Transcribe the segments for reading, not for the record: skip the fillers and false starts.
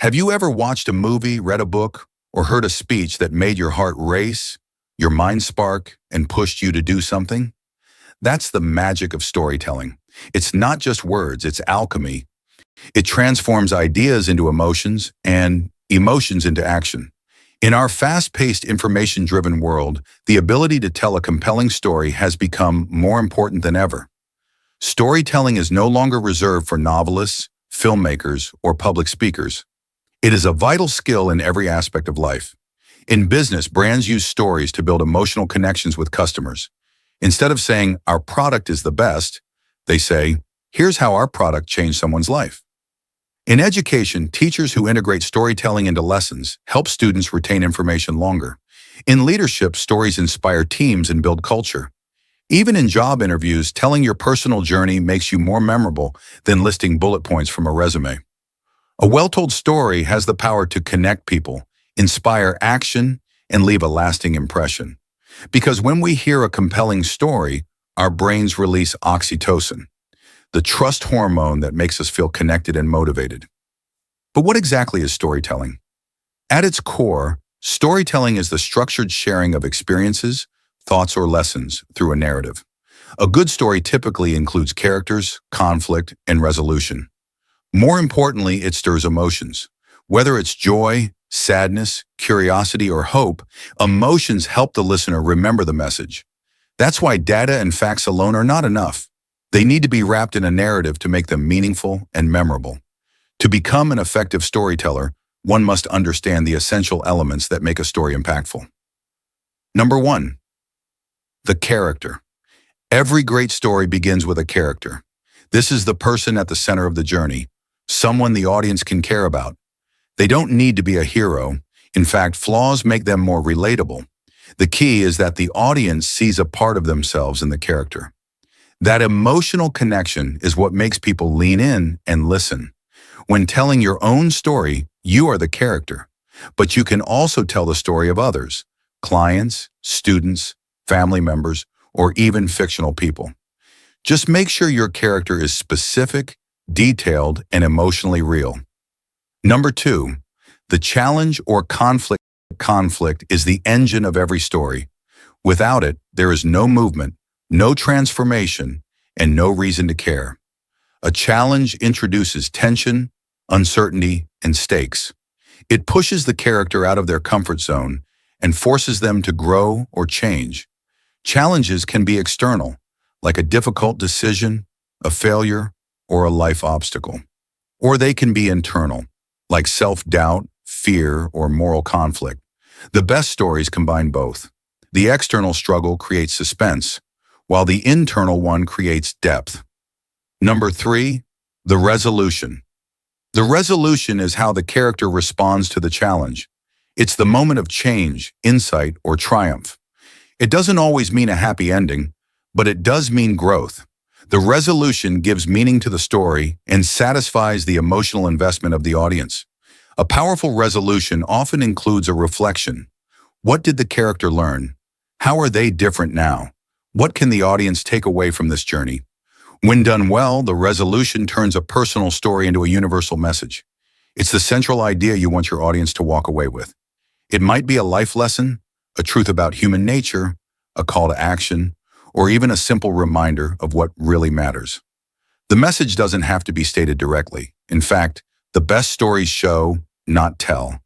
Have you ever watched a movie, read a book, or heard a speech that made your heart race, your mind spark, and pushed you to do something? That's the magic of storytelling. It's not just words, it's alchemy. It transforms ideas into emotions and emotions into action. In our fast-paced, information-driven world, the ability to tell a compelling story has become more important than ever. Storytelling is no longer reserved for novelists, filmmakers, or public speakers. It is a vital skill in every aspect of life. In business, brands use stories to build emotional connections with customers. Instead of saying, "Our product is the best," they say, "Here's how our product changed someone's life." In education, teachers who integrate storytelling into lessons help students retain information longer. In leadership, stories inspire teams and build culture. Even in job interviews, telling your personal journey makes you more memorable than listing bullet points from a resume. A well-told story has the power to connect people, inspire action, and leave a lasting impression. Because when we hear a compelling story, our brains release oxytocin, the trust hormone that makes us feel connected and motivated. But what exactly is storytelling? At its core, storytelling is the structured sharing of experiences, thoughts, or lessons through a narrative. A good story typically includes characters, conflict, and resolution. More importantly, it stirs emotions. Whether it's joy, sadness, curiosity, or hope, emotions help the listener remember the message. That's why data and facts alone are not enough. They need to be wrapped in a narrative to make them meaningful and memorable. To become an effective storyteller, one must understand the essential elements that make a story impactful. Number 1, the character. Every great story begins with a character. This is the person at the center of the journey, someone the audience can care about. They don't need to be a hero. In fact, flaws make them more relatable. The key is that the audience sees a part of themselves in the character. That emotional connection is what makes people lean in and listen. When telling your own story, you are the character, but you can also tell the story of others, clients, students, family members, or even fictional people. Just make sure your character is specific, detailed, and emotionally real. Number 2, the challenge or conflict. Conflict is the engine of every story. Without it, there is no movement, no transformation, and no reason to care. A challenge introduces tension, uncertainty, and stakes. It pushes the character out of their comfort zone and forces them to grow or change. Challenges can be external, like a difficult decision, a failure, or a life obstacle. Or they can be internal, like self-doubt, fear, or moral conflict. The best stories combine both. The external struggle creates suspense, while the internal one creates depth. Number 3, the resolution. The resolution is how the character responds to the challenge. It's the moment of change, insight, or triumph. It doesn't always mean a happy ending, but it does mean growth. The resolution gives meaning to the story and satisfies the emotional investment of the audience. A powerful resolution often includes a reflection. What did the character learn? How are they different now? What can the audience take away from this journey? When done well, the resolution turns a personal story into a universal message. It's the central idea you want your audience to walk away with. It might be a life lesson, a truth about human nature, a call to action, or even a simple reminder of what really matters. The message doesn't have to be stated directly. In fact, the best stories show, not tell.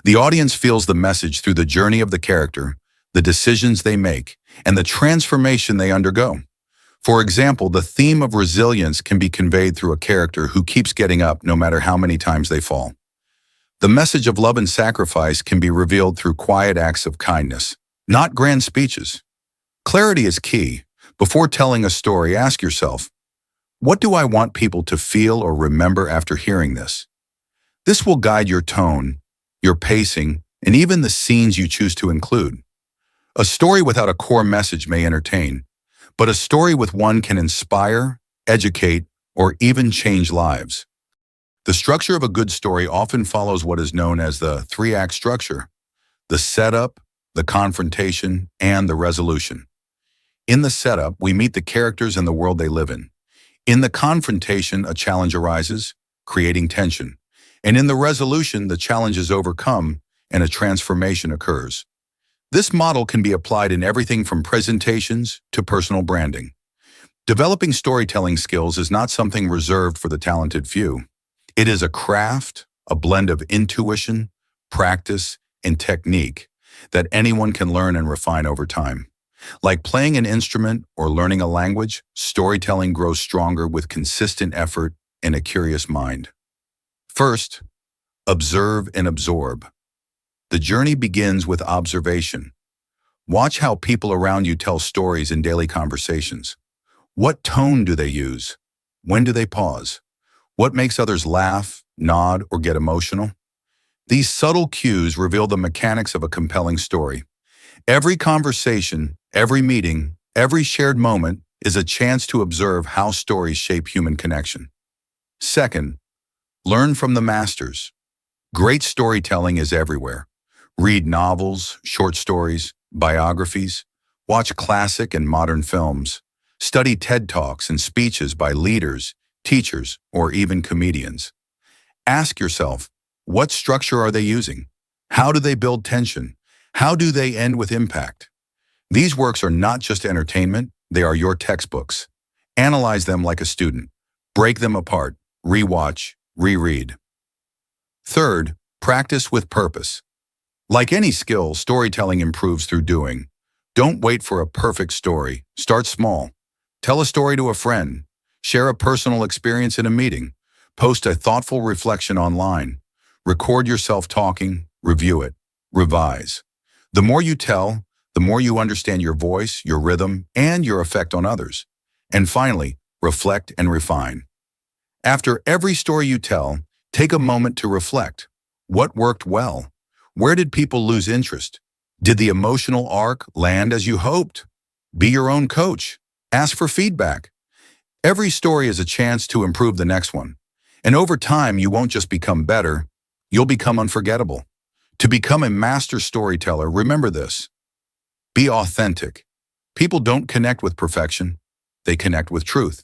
The audience feels the message through the journey of the character, the decisions they make, and the transformation they undergo. For example, the theme of resilience can be conveyed through a character who keeps getting up no matter how many times they fall. The message of love and sacrifice can be revealed through quiet acts of kindness, not grand speeches. Clarity is key. Before telling a story, ask yourself, what do I want people to feel or remember after hearing this? This will guide your tone, your pacing, and even the scenes you choose to include. A story without a core message may entertain, but a story with one can inspire, educate, or even change lives. The structure of a good story often follows what is known as the 3-act structure: the setup, the confrontation, and the resolution. In the setup, we meet the characters and the world they live in. In the confrontation, a challenge arises, creating tension. And in the resolution, the challenge is overcome and a transformation occurs. This model can be applied in everything from presentations to personal branding. Developing storytelling skills is not something reserved for the talented few. It is a craft, a blend of intuition, practice, and technique that anyone can learn and refine over time. Like playing an instrument or learning a language, storytelling grows stronger with consistent effort and a curious mind. First, observe and absorb. The journey begins with observation. Watch how people around you tell stories in daily conversations. What tone do they use? When do they pause? What makes others laugh, nod, or get emotional? These subtle cues reveal the mechanics of a compelling story. Every conversation, every meeting, every shared moment is a chance to observe how stories shape human connection. Second, learn from the masters. Great storytelling is everywhere. Read novels, short stories, biographies. Watch classic and modern films. Study TED Talks and speeches by leaders, teachers, or even comedians. Ask yourself, what structure are they using? How do they build tension? How do they end with impact? These works are not just entertainment, they are your textbooks. Analyze them like a student. Break them apart. Rewatch, reread. Third, practice with purpose. Like any skill, storytelling improves through doing. Don't wait for a perfect story. Start small. Tell a story to a friend. Share a personal experience in a meeting. Post a thoughtful reflection online. Record yourself talking. Review it. Revise. The more you tell, the more you understand your voice, your rhythm, and your effect on others. And finally, reflect and refine. After every story you tell, take a moment to reflect. What worked well? Where did people lose interest? Did the emotional arc land as you hoped? Be your own coach. Ask for feedback. Every story is a chance to improve the next one. And over time, you won't just become better, you'll become unforgettable. To become a master storyteller, remember this. Be authentic. People don't connect with perfection, they connect with truth.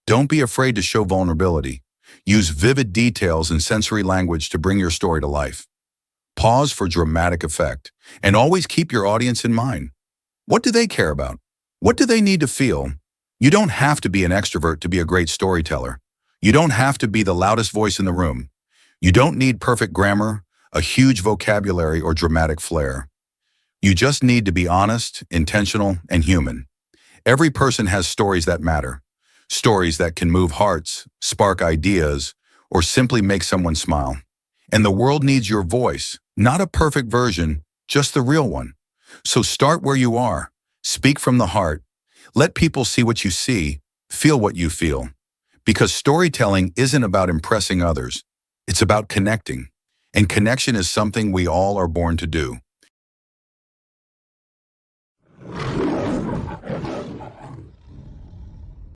Don't be afraid to show vulnerability. Use vivid details and sensory language to bring your story to life. Pause for dramatic effect, and always keep your audience in mind. What do they care about? What do they need to feel? You don't have to be an extrovert to be a great storyteller. You don't have to be the loudest voice in the room. You don't need perfect grammar, a huge vocabulary, or dramatic flair. You just need to be honest, intentional, and human. Every person has stories that matter. Stories that can move hearts, spark ideas, or simply make someone smile. And the world needs your voice, not a perfect version, just the real one. So start where you are. Speak from the heart. Let people see what you see, feel what you feel. Because storytelling isn't about impressing others. It's about connecting. And connection is something we all are born to do.